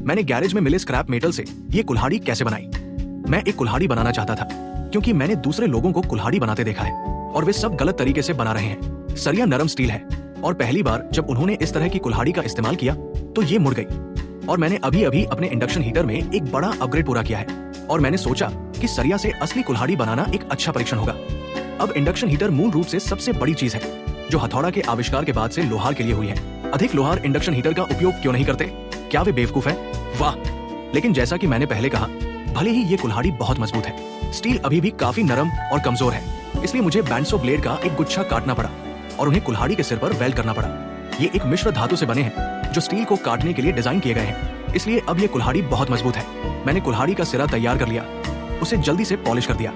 मैंने गैरेज में मिले स्क्रैप मेटल से ये कुल्हाड़ी कैसे बनाई। मैं एक कुल्हाड़ी बनाना चाहता था क्योंकि मैंने दूसरे लोगों को कुल्हाड़ी बनाते देखा है और वे सब गलत तरीके से बना रहे हैं। सरिया नरम स्टील है और पहली बार जब उन्होंने इस तरह की कुल्हाड़ी का इस्तेमाल किया तो ये मुड़ गई। और मैंने अभी अभी अपने इंडक्शन हीटर में एक बड़ा अपग्रेड पूरा किया है और मैंने सोचा कि सरिया से असली कुल्हाड़ी बनाना एक अच्छा परीक्षण होगा। अब इंडक्शन हीटर मूल रूप से सबसे बड़ी चीज है जो हथौड़ा के आविष्कार के बाद से लोहार के लिए हुई है। अधिक लोहार इंडक्शन हीटर का उपयोग क्यों नहीं करते? क्या वे बेवकूफ हैं? वाह! लेकिन जैसा कि मैंने पहले कहा, भले ही ये कुल्हाड़ी बहुत मजबूत है, स्टील अभी भी काफी नरम और कमजोर है। इसलिए मुझे बैंड्सो ब्लेड का एक गुच्छा काटना पड़ा और उन्हें कुल्हाड़ी के सिर पर वेल्ड करना पड़ा। ये एक मिश्र धातु से बने हैं जो स्टील को काटने के लिए डिजाइन किए गए हैं, इसलिए अब ये कुल्हाड़ी बहुत मजबूत है। मैंने कुल्हाड़ी का सिरा तैयार कर लिया, उसे जल्दी से पॉलिश कर दिया।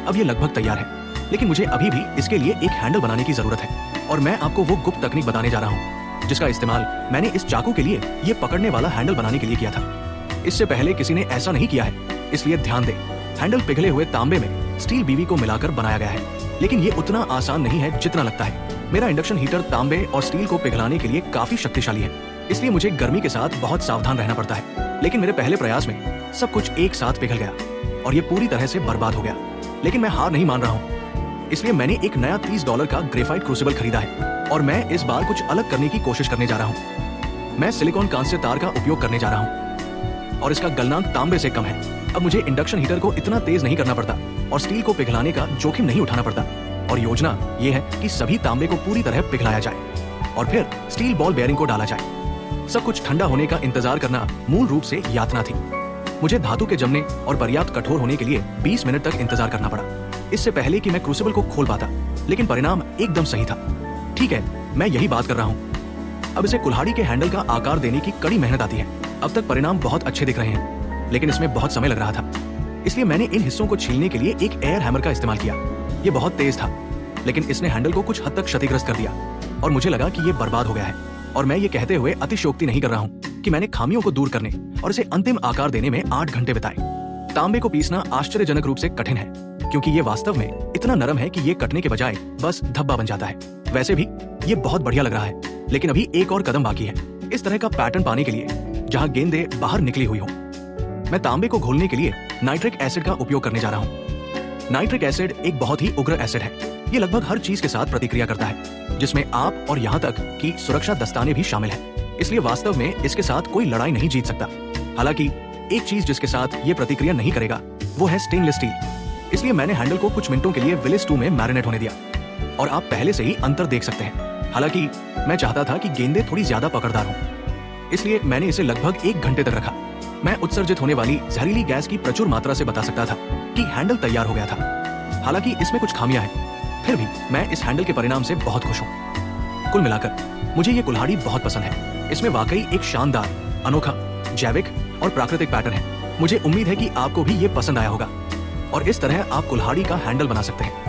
अब ये लगभग तैयार है, लेकिन मुझे अभी भी इसके लिए एक हैंडल बनाने की जरूरत है और मैं आपको वो गुप्त तकनीक बताने जा रहा हूँ जिसका इस्तेमाल मैंने इस चाकू के लिए ये पकड़ने वाला हैंडल बनाने के लिए किया था। इससे पहले किसी ने ऐसा नहीं किया है, इसलिए ध्यान दें। हैंडल पिघले हुए तांबे में स्टील बीवी को मिलाकर बनाया गया है, लेकिन ये उतना आसान नहीं है जितना लगता है। मेरा इंडक्शन हीटर तांबे और स्टील को पिघलाने के लिए काफी शक्तिशाली है, इसलिए मुझे गर्मी के साथ बहुत सावधान रहना पड़ता है। लेकिन मेरे पहले प्रयास में सब कुछ एक साथ पिघल गया और ये पूरी तरह से बर्बाद हो गया। लेकिन मैं हार नहीं मान रहा हूँ, इसलिए मैंने एक नया $30 का ग्रेफाइट क्रूसिबल खरीदा है और मैं इस बार कुछ अलग करने की कोशिश करने जा रहा हूँ। मैं सिलिकॉन कांस्य तार का उपयोग करने जा रहा हूँ और इसका गलनांक तांबे से कम है। अब मुझे इंडक्शन हीटर को इतना तेज नहीं करना पड़ता और स्टील को पिघलाने का जोखिम नहीं उठाना पड़ता। और योजना ये है कि सभी तांबे को पूरी तरह पिघलाया जाए और फिर स्टील बॉल बेयरिंग को डाला जाए। सब कुछ ठंडा होने का इंतजार करना मूल रूप से यातना थी। मुझे धातु के जमने और पर्याप्त कठोर होने के लिए 20 मिनट तक इंतजार करना पड़ा, इससे पहले कि मैं क्रूसिबल को खोल पाता। लेकिन परिणाम एकदम सही था। ठीक है, मैं यही बात कर रहा हूँ। अब इसे कुल्हाड़ी के हैंडल का आकार देने की कड़ी मेहनत आती है। अब तक परिणाम बहुत अच्छे दिख रहे हैं, लेकिन इसमें बहुत समय लग रहा था, इसलिए मैंने इन हिस्सों को छीलने के लिए एक एयर हैमर का इस्तेमाल किया। ये बहुत तेज था, लेकिन इसने हैंडल को कुछ हद तक क्षतिग्रस्त कर दिया और मुझे लगा कि ये बर्बाद हो गया है। और मैं ये कहते हुए अतिशयोक्ति नहीं कर रहा हूँ कि मैंने खामियों को दूर करने और इसे अंतिम आकार देने में 8 घंटे बिताए। तांबे को पीसना आश्चर्यजनक रूप से कठिन है क्योंकि ये वास्तव में इतना नरम है कि ये कटने के बजाय बस धब्बा बन जाता है। वैसे भी ये बहुत बढ़िया लग रहा है, लेकिन अभी एक और कदम बाकी है इस तरह का पैटर्न पाने के लिए जहाँ गेंदें बाहर निकली हुई हो। मैं तांबे को घोलने के लिए नाइट्रिक एसिड का उपयोग करने जा रहा हूँ। नाइट्रिक एसिड एक बहुत ही उग्र एसिड है। ये लगभग हर चीज के साथ प्रतिक्रिया करता है, जिसमें आप और यहाँ तक कि सुरक्षा दस्ताने भी शामिल हैं। इसलिए वास्तव में इसके साथ कोई लड़ाई नहीं जीत सकता। हालांकि एक चीज जिसके साथ ये प्रतिक्रिया नहीं करेगा वो है स्टेनलेस स्टील। इसलिए मैंने हैंडल को कुछ मिनटों के लिए विलिस 2 में मैरिनेट होने दिया और आप पहले से ही अंतर देख सकते हैं। हालांकि मैं चाहता था कि गेंदें थोड़ी ज्यादा पकड़दार हों, इसलिए मैंने इसे लगभग 1 घंटे तक रखा। मैं उत्सर्जित होने वाली जहरीली गैस की प्रचुर मात्रा से बता सकता था कि हैंडल तैयार हो गया था। हालांकि इसमें कुछ खामियां हैं, फिर भी मैं इस हैंडल के परिणाम से बहुत खुश हूँ। कुल मिलाकर मुझे ये कुल्हाड़ी बहुत पसंद है। इसमें वाकई एक शानदार, अनोखा, जैविक और प्राकृतिक पैटर्न है। मुझे उम्मीद है कि आपको भी ये पसंद आया होगा और इस तरह आप कुल्हाड़ी का हैंडल बना सकते हैं।